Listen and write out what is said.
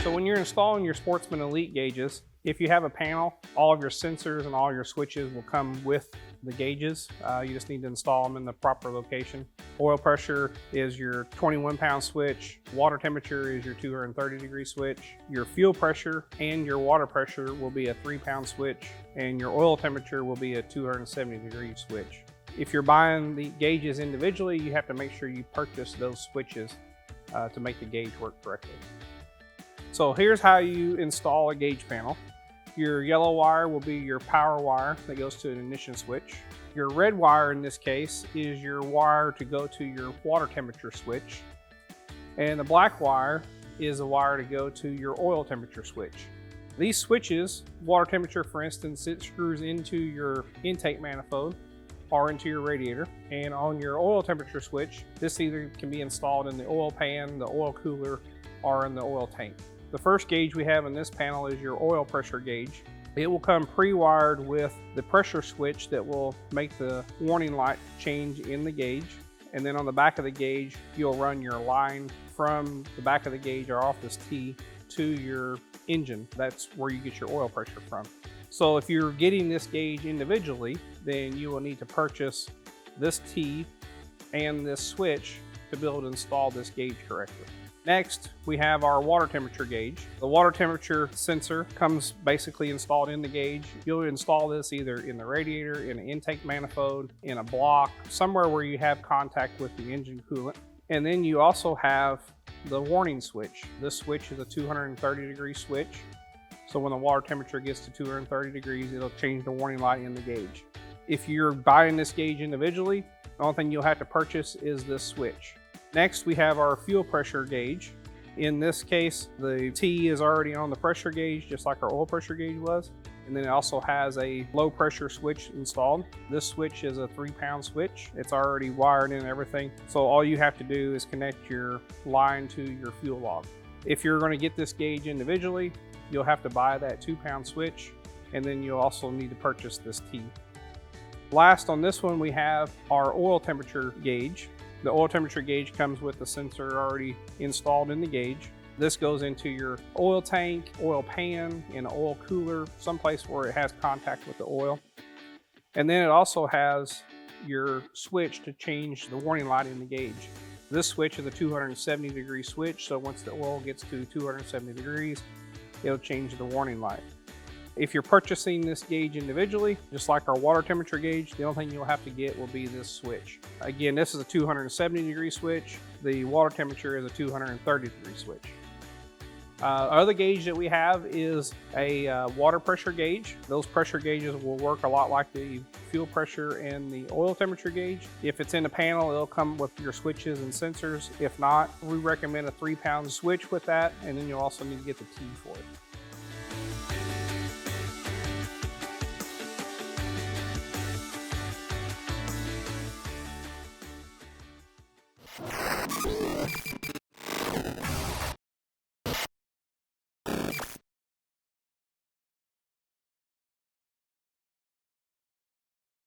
So when you're installing your Sportsman Elite gauges, if you have a panel, all of your sensors and all your switches will come with the gauges. You just need to install them in the proper location. Oil pressure is your 21-pound switch. Water temperature is your 230-degree switch. Your fuel pressure and your water pressure will be a 3-pound switch, and your oil temperature will be a 270-degree switch. If you're buying the gauges individually, you have to make sure you purchase those switches to make the gauge work correctly. So here's how you install a gauge panel. Your yellow wire will be your power wire that goes to an ignition switch. Your red wire in this case is your wire to go to your water temperature switch. And the black wire is a wire to go to your oil temperature switch. These switches, water temperature for instance, it screws into your intake manifold or into your radiator. And on your oil temperature switch, this either can be installed in the oil pan, the oil cooler, or in the oil tank. The first gauge we have in this panel is your oil pressure gauge. It will come pre-wired with the pressure switch that will make the warning light change in the gauge. And then on the back of the gauge, you'll run your line from the back of the gauge or off this T to your engine. That's where you get your oil pressure from. So if you're getting this gauge individually, then you will need to purchase this T and this switch to be able to install this gauge correctly. Next, we have our water temperature gauge. The water temperature sensor comes basically installed in the gauge. You'll install this either in the radiator, in an intake manifold, in a block, somewhere where you have contact with the engine coolant. And then you also have the warning switch. This switch is a 230-degree switch. So when the water temperature gets to 230 degrees, it'll change the warning light in the gauge. If you're buying this gauge individually, the only thing you'll have to purchase is this switch. Next, we have our fuel pressure gauge. In this case, the T is already on the pressure gauge, just like our oil pressure gauge was. And then it also has a low pressure switch installed. This switch is a 3-pound switch. It's already wired in and everything. So all you have to do is connect your line to your fuel log. If you're going to get this gauge individually, you'll have to buy that 2-pound switch, and then you'll also need to purchase this T. Last on this one, we have our oil temperature gauge. The oil temperature gauge comes with the sensor already installed in the gauge. This goes into your oil tank, oil pan, in an oil cooler, someplace where it has contact with the oil. And then it also has your switch to change the warning light in the gauge. This switch is a 270-degree switch, so once the oil gets to 270 degrees, it'll change the warning light. If you're purchasing this gauge individually, just like our water temperature gauge, the only thing you'll have to get will be this switch. Again, this is a 270-degree switch. The water temperature is a 230-degree switch. Other gauge that we have is a water pressure gauge. Those pressure gauges will work a lot like the fuel pressure and the oil temperature gauge. If it's in the panel, it'll come with your switches and sensors. If not, we recommend a 3-pound switch with that, and then you'll also need to get the T for it.